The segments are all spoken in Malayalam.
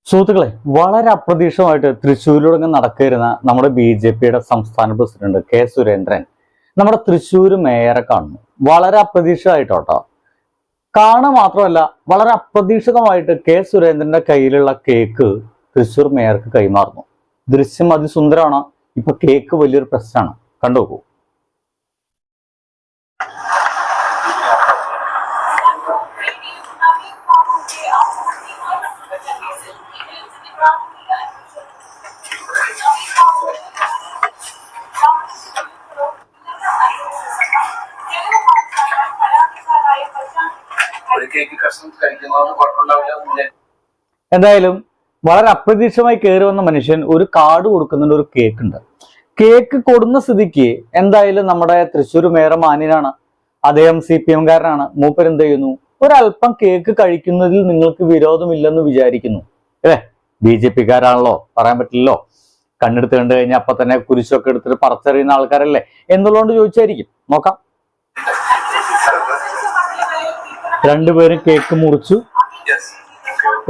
സുഹൃത്തുക്കളെ, വളരെ അപ്രതീക്ഷിതമായിട്ട് തൃശ്ശൂരിലൂടെ നടക്കുന്ന നമ്മുടെ BJP സംസ്ഥാന പ്രസിഡന്റ് കെ സുരേന്ദ്രൻ നമ്മുടെ തൃശ്ശൂർ മേയറെ കാണുന്നു. വളരെ അപ്രതീക്ഷിതമായിട്ടോ. കാണുക മാത്രമല്ല, വളരെ അപ്രതീക്ഷിതമായിട്ട് കെ സുരേന്ദ്രന്റെ കയ്യിലുള്ള കേക്ക് തൃശ്ശൂർ മേയർക്ക് കൈമാറുന്നു. ദൃശ്യം അതിസുന്ദരമാണ്. ഇപ്പൊ കേക്ക് വലിയൊരു പ്രശ്നമാണ്. കണ്ടുനോക്കൂ. എന്തായാലും വളരെ അപ്രതീക്ഷിതമായി കയറി വന്ന മനുഷ്യൻ ഒരു കാർഡ് കൊടുക്കുന്നുണ്ട്, ഒരു കേക്ക് ഉണ്ട്. കേക്ക് കൊടുന്ന സ്ഥിതിക്ക് എന്തായാലും നമ്മുടെ തൃശ്ശൂർ മേയർ മാന്യനാണ്, അദ്ദേഹം CPM-കാരനാണ്. മൂപ്പർ എന്ത് ചെയ്യുന്നു, ഒരല്പം കേക്ക് കഴിക്കുന്നതിൽ നിങ്ങൾക്ക് വിരോധമില്ലെന്ന് വിചാരിക്കുന്നു. അല്ലേ, BJP-കാരാണല്ലോ, പറയാൻ പറ്റില്ലല്ലോ. കണ്ണെടുത്ത് കണ്ടു കഴിഞ്ഞാൽ അപ്പൊ തന്നെ കുരിശൊക്കെ എടുത്തിട്ട് പറച്ചറിയുന്ന ആൾക്കാരല്ലേ എന്നുള്ളതുകൊണ്ട് ചോദിച്ചായിരിക്കും. നോക്കാം. രണ്ടുപേരും കേക്ക് മുറിച്ചു.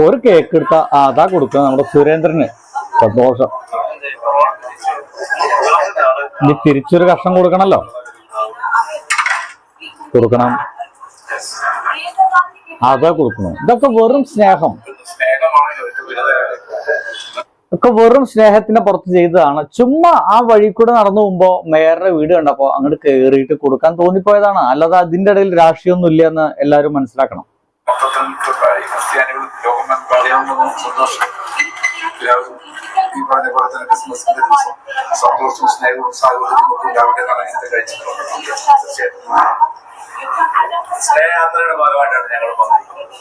ഒരു കേക്ക് എടുത്ത അതാ കൊടുക്കുക നമ്മുടെ സുരേന്ദ്രന്. സന്തോഷം. ഇനി തിരിച്ചൊരു കഷ്ണം കൊടുക്കണല്ലോ. കൊടുക്കണം, അതാ കൊടുക്കണം. ഇതൊക്കെ വെറും സ്നേഹം, ഒക്കെ വെറും സ്നേഹത്തിന്റെ പുറത്ത് ചെയ്തതാണ്. ചുമ്മാ ആ വഴി കൂടെ നടന്നു പോകുമ്പോ മേയറുടെ വീട് കണ്ടപ്പോ അങ്ങോട്ട് കയറിയിട്ട് കൊടുക്കാൻ തോന്നിപ്പോയതാണ്. അല്ലാതെ അതിന്റെ ഇടയിൽ രാഷ്ട്രീയമൊന്നും ഇല്ല എന്ന് എല്ലാവരും മനസ്സിലാക്കണം. ഈ പറഞ്ഞ പോലെ തന്നെ ക്രിസ്മസിന്റെ ദിവസം സന്തോഷവും സ്നേഹവും സാഹോദര്യവും ഒക്കെ ഉണ്ടാവട്ടെ എന്നാണ് എന്റെ കഴിച്ചിട്ടുള്ളത്. സ്നേഹയാത്രയുടെ ഭാഗമായിട്ടാണ് ഞങ്ങൾ വന്നിരിക്കുന്നത്.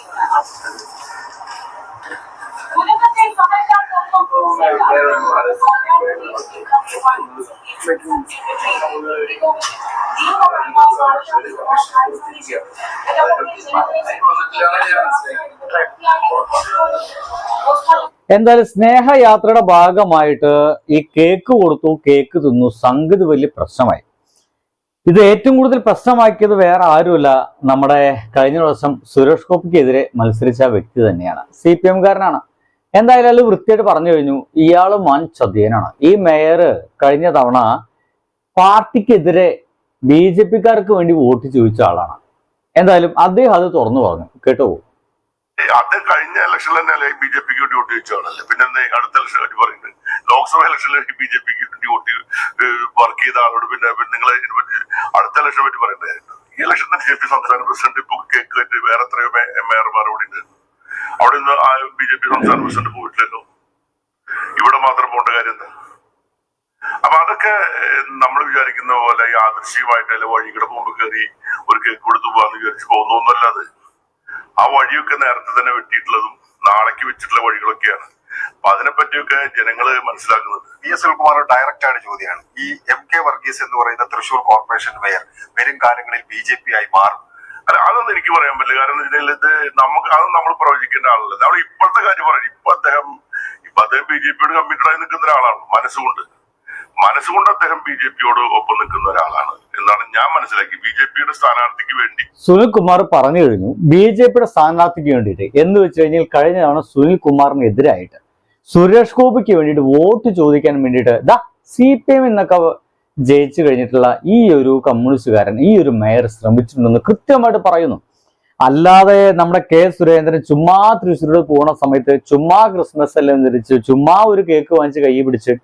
എന്തായാലും സ്നേഹയാത്രയുടെ ഭാഗമായിട്ട് ഈ കേക്ക് കൊടുത്തു, കേക്ക് തിന്നു. സംഗതി വലിയ പ്രശ്നമായി. ഇത് ഏറ്റവും കൂടുതൽ പ്രശ്നമാക്കിയത് വേറെ ആരുമല്ല, നമ്മുടെ കഴിഞ്ഞ ദിവസം സുരേഷ് ഗോപിക്കെതിരെ മത്സരിച്ച വ്യക്തി തന്നെയാണ്. CPM-കാരനാണ്. എന്തായാലും വൃത്തിയായിട്ട് പറഞ്ഞു കഴിഞ്ഞു, ഇയാള് വൻ ചതിയനാണ്. ഈ മേയർ കഴിഞ്ഞ തവണ പാർട്ടിക്കെതിരെ BJP-കാർക്ക് വേണ്ടി വോട്ട് ചോദിച്ച ആളാണ്. എന്തായാലും അദ്ദേഹം അത് തുറന്നു പറഞ്ഞു. കേട്ടോ, അത് കഴിഞ്ഞ ഇലക്ഷനിൽ തന്നെ BJP-ക്ക് വേണ്ടി വോട്ട് ചോദിച്ചാണല്ലേ. പിന്നെ അടുത്ത ഇലക്ഷൻ വേണ്ടി പറയുന്നത് ലോക്സഭ ഇലക്ഷനിൽ BJP-ക്ക് വേണ്ടി വോട്ട് വർക്ക് ചെയ്ത ആളോട് പിന്നെ നിങ്ങൾ അടുത്ത ഇലക്ഷൻ പറ്റി പറയേണ്ടതായിരുന്നു. ഈ ഇലക്ഷൻ BJP സംസ്ഥാന പ്രസിഡന്റ് ഇപ്പൊ കേക്ക് കയറ്റി വേറെ എത്രയോ മേയർമാർ കൂടി ഉണ്ട്. അവിടെ നിന്ന് BJP സംസ്ഥാന പ്രസിഡന്റ് പോയിട്ടില്ലല്ലോ. ഇവിടെ മാത്രം പോകേണ്ട കാര്യം എന്താ? അപ്പൊ അതൊക്കെ നമ്മൾ വിചാരിക്കുന്ന പോലെ യാദൃശ്യമായിട്ടല്ല വഴിയുടെ മുമ്പ് കയറി ഒരു കേക്ക് കൊടുത്തു പോകാന്ന് വിചാരിച്ച് പോകുന്നൊന്നല്ലാതെ ആ വഴിയൊക്കെ നേരത്തെ തന്നെ വെട്ടിയിട്ടുള്ളതും നാളേക്ക് വെച്ചിട്ടുള്ള വഴികളൊക്കെയാണ്. അപ്പൊ അതിനെപ്പറ്റിയൊക്കെ ജനങ്ങള് മനസ്സിലാക്കുന്നത്. PS സുനിൽകുമാർ ഡയറക്റ്റ് ആയിട്ട് ചോദ്യമാണ്, ഈ MK വർഗീസ് എന്ന് പറയുന്ന തൃശ്ശൂർ കോർപ്പറേഷൻ മേയർ വരും കാലങ്ങളിൽ BJP ആയി മാറും? അല്ല, അതൊന്നും എനിക്ക് പറയാൻ പറ്റില്ല. കാരണം ഇത് നമുക്ക് അത് നമ്മൾ പ്രവചിക്കേണ്ട ആളല്ല. നമ്മൾ ഇപ്പോഴത്തെ കാര്യം പറയും. ഇപ്പൊ അദ്ദേഹം BJP-യോട് കമ്മിറ്റഡായി നിൽക്കുന്ന ഒരാളാണ്. മനസ്സുകൊണ്ട് അദ്ദേഹം BJP-യോട് ഒപ്പം നിൽക്കുന്ന ഒരാളാണ് എന്നാണ് ഞാൻ മനസ്സിലാക്കി. BJP-യുടെ സ്ഥാനാർത്ഥിക്ക് വേണ്ടി സുനിൽകുമാർ പറഞ്ഞു കഴിഞ്ഞു, BJP-യുടെ സ്ഥാനാർത്ഥിക്ക് വേണ്ടിയിട്ട്. എന്ന് വെച്ച് കഴിഞ്ഞാൽ കഴിഞ്ഞ തവണ സുനിൽകുമാറിനെതിരായിട്ട് സുരേഷ് ഗോപിക്ക് വേണ്ടിയിട്ട് വോട്ട് ചോദിക്കാൻ വേണ്ടിയിട്ട് CPM എന്നൊക്കെ ജയിച്ചു കഴിഞ്ഞിട്ടുള്ള ഈ ഒരു കമ്മ്യൂണിസ്റ്റുകാരൻ, ഈ ഒരു മേയർ ശ്രമിച്ചിട്ടുണ്ടെന്ന് കൃത്യമായിട്ട് പറയുന്നു. അല്ലാതെ നമ്മുടെ കെ സുരേന്ദ്രൻ ചുമ്മാ തൃശ്ശൂരോട് പോകുന്ന സമയത്ത് ചുമ്മാ ക്രിസ്മസ് എല്ലാം ധരിച്ച് ചുമ്മാ ഒരു കേക്ക് വാങ്ങിച്ച് കൈ പിടിച്ച്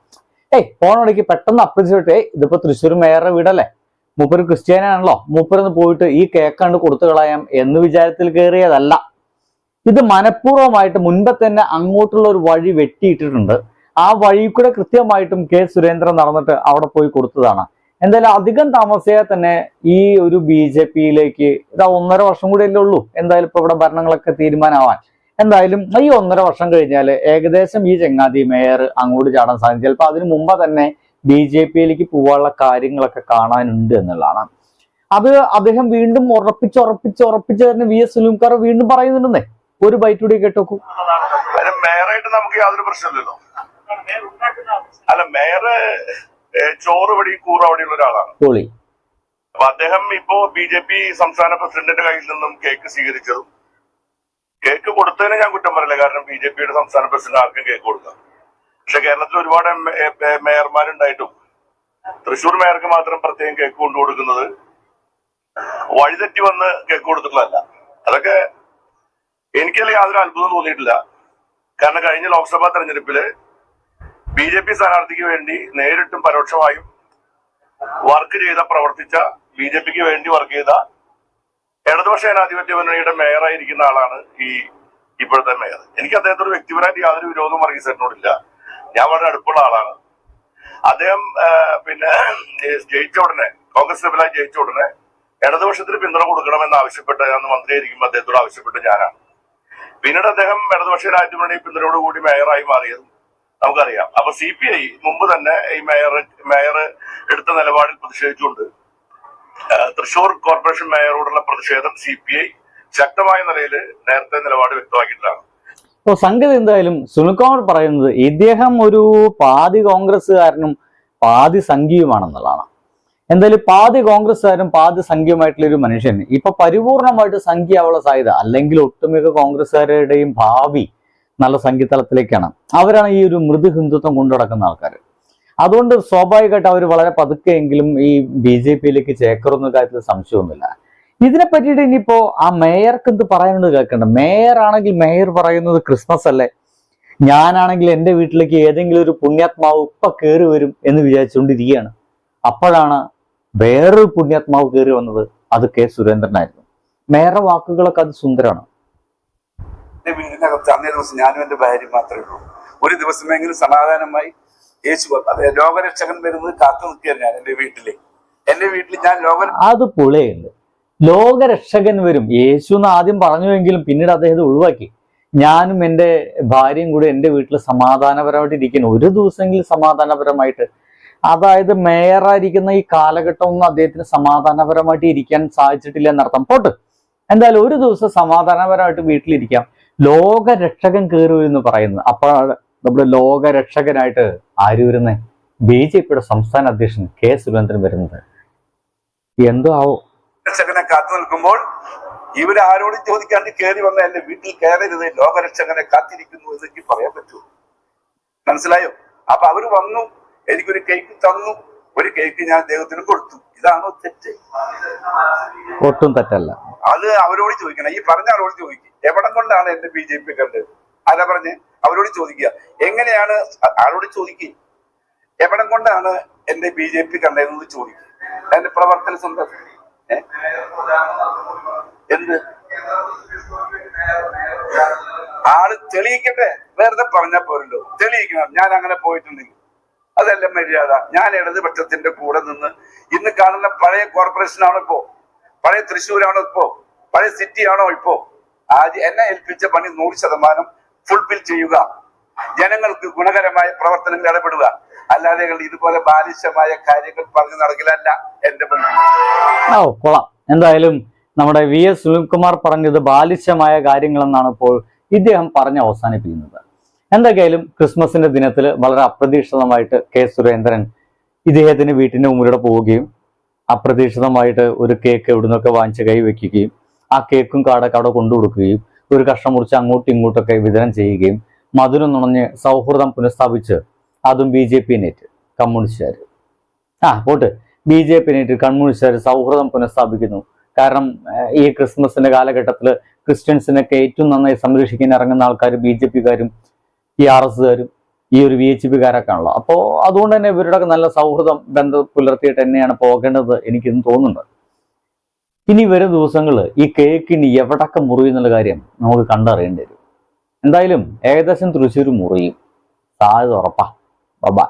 പോണോടേക്ക് പെട്ടെന്ന് അപ്രതീക്ഷിച്ചിട്ട് ഇതിപ്പോ തൃശ്ശൂർ മേയറുടെ വീടല്ലേ, മൂപ്പര് ക്രിസ്ത്യാനാണല്ലോ, മൂപ്പരൊന്ന് പോയിട്ട് ഈ കേക്ക് കണ്ട് കൊടുത്തു കളയാം എന്ന് വിചാരത്തിൽ കയറിയതല്ല. ഇത് മനഃപൂർവ്വമായിട്ട് മുൻപ് തന്നെ അങ്ങോട്ടുള്ള ഒരു വഴി വെട്ടിയിട്ടിട്ടുണ്ട്. ആ വഴി കൂടെ കൃത്യമായിട്ടും കെ സുരേന്ദ്രൻ നടന്നിട്ട് അവിടെ പോയി കൊടുത്തതാണ്. എന്തായാലും അധികം താമസിയാതെ തന്നെ ഈ ഒരു BJP-യിലേക്ക് ഇതാ 1.5 വർഷം കൂടിയല്ലേ ഉള്ളൂ. എന്തായാലും ഇപ്പൊ ഇവിടെ ഭരണങ്ങളൊക്കെ തീരുമാനമാവാൻ. എന്തായാലും ഈ 1.5 വർഷം കഴിഞ്ഞാൽ ഏകദേശം ഈ ചെങ്ങാതി മേയർ അങ്ങോട്ട് ചാടാൻ സാധിക്കും. ചിലപ്പോൾ അതിനു മുമ്പ് തന്നെ BJP-യിലേക്ക് പോകാനുള്ള കാര്യങ്ങളൊക്കെ കാണാനുണ്ട് എന്നുള്ളതാണ്. അത് അദ്ദേഹം വീണ്ടും ഉറപ്പിച്ച് തന്നെ VS സുനിൽകുമാർ വീണ്ടും പറയുന്നുണ്ടെന്നേ. ഒരു ബൈറ്റ് കൂടി കേട്ടോക്കൂ. മേയറായിട്ട് നമുക്ക് യാതൊരു പ്രശ്നമില്ലല്ലോ. അല്ല, മേയർ ചോറ് വടി കൂറ വടിയുള്ള ഒരാളാണ്. അപ്പൊ അദ്ദേഹം ഇപ്പോ BJP സംസ്ഥാന പ്രസിഡന്റിന്റെ കയ്യിൽ നിന്നും കേക്ക് സ്വീകരിച്ചതും കേക്ക് കൊടുത്തതിന് ഞാൻ കുറ്റം പറയില്ല. കാരണം BJPയുടെ സംസ്ഥാന പ്രസിഡന്റ് ആർക്കും കേക്ക് കൊടുക്കാം. പക്ഷെ കേരളത്തിൽ ഒരുപാട് മേയർമാരുണ്ടായിട്ടും തൃശ്ശൂർ മേയർക്ക് മാത്രം പ്രത്യേകം കേക്ക് കൊണ്ടു കൊടുക്കുന്നത് വഴിതെറ്റി വന്ന് കേക്ക് കൊടുത്തിട്ടുള്ളതല്ല. അതൊക്കെ എനിക്കതിൽ യാതൊരു അത്ഭുതം തോന്നിയിട്ടില്ല. കാരണം കഴിഞ്ഞ ലോക്സഭാ തെരഞ്ഞെടുപ്പില് BJP സ്ഥാനാർത്ഥിക്ക് വേണ്ടി നേരിട്ടും പരോക്ഷമായും പ്രവർത്തിച്ച BJPക്ക് വേണ്ടി വർക്ക് ചെയ്ത ഇടതുപക്ഷ ജനാധിപത്യ മുന്നണിയുടെ മേയറായിരിക്കുന്ന ആളാണ് ഇപ്പോഴത്തെ മേയർ. എനിക്ക് അദ്ദേഹത്തോട് വ്യക്തിപരമായിട്ട് യാതൊരു വിരോധവും വർഗീസേട്ടനോടില്ല. ഞാൻ വളരെ അടുപ്പുള്ള ആളാണ്. അദ്ദേഹം ജയിച്ച ഉടനെ, കോൺഗ്രസ് ലെവലായി ജയിച്ച ഉടനെ ഇടതുപക്ഷത്തിന് പിന്തുണ കൊടുക്കണമെന്ന് ആവശ്യപ്പെട്ട്, അന്ന് മന്ത്രിയായിരിക്കുമ്പോൾ അദ്ദേഹത്തോട് ആവശ്യപ്പെട്ട് ഞാനാണ്. പിന്നീട് അദ്ദേഹം ഇടതുപക്ഷ ജനാധിപത്യ മുന്നണി പിന്തുണയോടുകൂടി മേയറായി മാറിയത് നമുക്കറിയാം. അപ്പൊ CPI മുമ്പ് തന്നെ ഈ മേയർ എടുത്ത നിലപാടിൽ പ്രതിഷേധിച്ചുകൊണ്ട് തൃശൂർ കോർപ്പറേഷൻ മേയറോടുള്ള പ്രതിഷേധം CPI ശക്തമായ നിലയിൽ നേരത്തെ നിലപാട് വ്യക്തമാക്കിയിട്ടാണ്. അപ്പോൾ സംഗതി എന്തായാലും സുനിൽകുമാർ പറയുന്നത് ഇദ്ദേഹം ഒരു പാതി കോൺഗ്രസ്സുകാരനും പാതി സംഘിയുമാണെന്നുള്ളതാണ്. എന്തായാലും പാതി കോൺഗ്രസ്സുകാരും പാതി സംഘിയുമായിട്ടുള്ള ഒരു മനുഷ്യൻ ഇപ്പൊ പരിപൂർണമായിട്ട് സംഘിയാവുള്ള സാധ്യത, അല്ലെങ്കിൽ ഒട്ടുമിക്ക കോൺഗ്രസ്സുകാരുടെയും ഭാവി നല്ല സംഘിത്തലത്തിലേക്കാണ്. അവരാണ് ഈ ഒരു മൃദു ഹിന്ദുത്വം കൊണ്ടു നടക്കുന്ന ആൾക്കാർ. അതുകൊണ്ട് സ്വാഭാവികമായിട്ട് അവർ വളരെ പതുക്കെയെങ്കിലും ഈ BJPയിലേക്ക് ചേക്കറുന്ന കാര്യത്തിൽ സംശയമൊന്നുമില്ല. ഇതിനെ പറ്റിയിട്ട് ഇനിയിപ്പോ ആ മേയർക്ക് എന്ത് പറയാനുണ്ട് കേൾക്കണ്ട. മേയർ ആണെങ്കിൽ മേയർ പറയുന്നത് ക്രിസ്മസ് അല്ലേ, ഞാനാണെങ്കിൽ എൻ്റെ വീട്ടിലേക്ക് ഏതെങ്കിലും ഒരു പുണ്യാത്മാവ് ഇപ്പൊ കയറി വരും എന്ന് വിചാരിച്ചുകൊണ്ടിരിക്കുകയാണ്. അപ്പോഴാണ് വേറൊരു പുണ്യാത്മാവ് കയറി വന്നത്. അത് K. സുരേന്ദ്രനായിരുന്നു. മേയറുടെ വാക്കുകളൊക്കെ അത് സുന്ദരമാണ്. എന്റെ വീടിനകത്ത് അന്നേ ദിവസം ഞാനും എന്റെ ഭാര്യ മാത്രമേ ഉള്ളൂ. ഒരു ദിവസമെങ്കിലും സമാധാനമായി യേശു ലോകരക്ഷകൻ വരുന്നത് കാത്തു നിൽക്കുകയാണ് ഞാൻ എന്റെ വീട്ടിൽ ഞാൻ അത് പൊളിയുണ്ട്. ലോകരക്ഷകൻ വരും യേശു എന്ന് ആദ്യം പറഞ്ഞുവെങ്കിലും പിന്നീട് അദ്ദേഹത്തെ ഒഴിവാക്കി. ഞാനും എൻ്റെ ഭാര്യയും കൂടി എൻ്റെ വീട്ടിൽ സമാധാനപരമായിട്ട് ഇരിക്കുന്നു. ഒരു ദിവസമെങ്കിലും സമാധാനപരമായിട്ട്, അതായത് മേയറായിരിക്കുന്ന ഈ കാലഘട്ടം ഒന്നും അദ്ദേഹത്തിന് സമാധാനപരമായിട്ട് ഇരിക്കാൻ സാധിച്ചിട്ടില്ല എന്നർത്ഥം. പോട്ട് എന്തായാലും ഒരു ദിവസം സമാധാനപരമായിട്ട് വീട്ടിലിരിക്കാം. ലോകരക്ഷകൻ കയറി വരുമെന്ന് പറയുന്നത്. അപ്പോഴാണ് നമ്മുടെ ലോകരക്ഷകനായിട്ട് ആര് വരുന്നത്? BJPയുടെ സംസ്ഥാന അധ്യക്ഷൻ K. സുരേന്ദ്രൻ വരുന്നത്. എന്തോ ആവോ. രക്ഷകനെ കാത്തു നിൽക്കുമ്പോൾ ഇവര് ആരോടും ചോദിക്കാണ്ട് കയറി വന്ന എന്റെ വീട്ടിൽ കയറരുത്, ലോകരക്ഷകനെ കാത്തിരിക്കുന്നു എന്നെനിക്ക് പറയാൻ പറ്റുമോ? മനസ്സിലായോ? അപ്പൊ അവര് വന്നു, എനിക്കൊരു കേക്ക് തന്നു. ഒരു കേക്ക് ഞാൻ അദ്ദേഹത്തിന് കൊടുത്തു. ഇതാണോ തെറ്റ്? ഒട്ടും തെറ്റല്ല. അത് അവരോട് ചോദിക്കണം. ഈ പറഞ്ഞ ആളോട് ചോദിക്കും, എവിടം കൊണ്ടാണ് എന്റെ BJP കണ്ടത്? അല്ല പറഞ്ഞ് അവരോട് ചോദിക്കുക. എങ്ങനെയാണ്? ആളോട് ചോദിക്കുക, എവിടം കൊണ്ടാണ് എന്റെ BJP കണ്ടതെന്ന് ചോദിക്കുക. എന്റെ പ്രവർത്തന സന്ദർഭം എന്ത് ആള് തെളിയിക്കട്ടെ. വെറുതെ പറഞ്ഞാൽ പോരല്ലോ, തെളിയിക്കണം. ഞാൻ അങ്ങനെ പോയിട്ടുണ്ടെങ്കിൽ അതല്ല മര്യാദ. ഞാൻ ഇടതുപക്ഷത്തിന്റെ കൂടെ നിന്ന് ഇന്ന് കാണുന്ന പഴയ കോർപ്പറേഷൻ ആണോ ഇപ്പോ, പഴയ തൃശ്ശൂരാണോ ഇപ്പോ, പഴയ സിറ്റി ആണോ ഇപ്പോ? എന്നെ ഏൽപ്പിച്ച പണി 100% ഫുൾഫിൽ ചെയ്യുക, ജനങ്ങൾക്ക് ഗുണകരമായ പ്രവർത്തനങ്ങൾ ഇടപെടുക. അല്ലാതെ ഇതുപോലെ ബാലിശമായ കാര്യങ്ങൾ പറഞ്ഞു നടക്കില്ലല്ല എന്റെ കൊള്ളാം. എന്തായാലും നമ്മുടെ VS സുനിൽകുമാർ പറഞ്ഞത് ബാലിശമായ കാര്യങ്ങളെന്നാണ് ഇപ്പോൾ ഇദ്ദേഹം പറഞ്ഞ് അവസാനിപ്പിക്കുന്നത്. എന്തൊക്കെയായാലും ക്രിസ്മസിന്റെ ദിനത്തിൽ വളരെ അപ്രതീക്ഷിതമായിട്ട് K. സുരേന്ദ്രൻ ഇദ്ദേഹത്തിന് വീട്ടിന്റെ മുമ്പിലൂടെ പോവുകയും അപ്രതീക്ഷിതമായിട്ട് ഒരു കേക്ക് എവിടുന്നൊക്കെ വാങ്ങിച്ച് കൈവയ്ക്കുകയും ആ കേക്കും കാടൊക്കെ അവിടെ കൊണ്ടു കൊടുക്കുകയും ഒരു കഷ്ണം മുറിച്ച് അങ്ങോട്ടും ഇങ്ങോട്ടൊക്കെ വിതരണം ചെയ്യുകയും മധുരം നുണഞ്ഞ് സൗഹൃദം പുനഃസ്ഥാപിച്ച്, അതും BJP-നേറ്റ് കമ്മ്യൂണിസ്റ്റുകാർ പോട്ട് BJP-നേറ്റ് കമ്മ്യൂണിസ്റ്റുകാർ സൗഹൃദം പുനഃസ്ഥാപിക്കുന്നു. കാരണം ഈ ക്രിസ്മസിന്റെ കാലഘട്ടത്തിൽ ക്രിസ്ത്യൻസിനൊക്കെ ഏറ്റവും നന്നായി സംരക്ഷിക്കാൻ ഇറങ്ങുന്ന ആൾക്കാർ BJP-കാരും ഈ RS-കാരും ഈ ഒരു VHP-കാരൊക്കെ ആണല്ലോ. അപ്പോൾ അതുകൊണ്ട് തന്നെ ഇവരുടെ നല്ല സൗഹൃദം ബന്ധം പുലർത്തിയിട്ട് തന്നെയാണ് പോകേണ്ടത് എനിക്കിന്ന് തോന്നുന്നുണ്ട്. ഇനി വരും ദിവസങ്ങൾ ഈ കേക്കിന് എവിടൊക്കെ മുറിയുന്നുള്ള കാര്യം നമുക്ക് കണ്ടറിയേണ്ടി വരും. എന്തായാലും ഏകദേശം തൃശ്ശൂർ മുറിയും, സാധ്യത ഉറപ്പാ. ബൈ.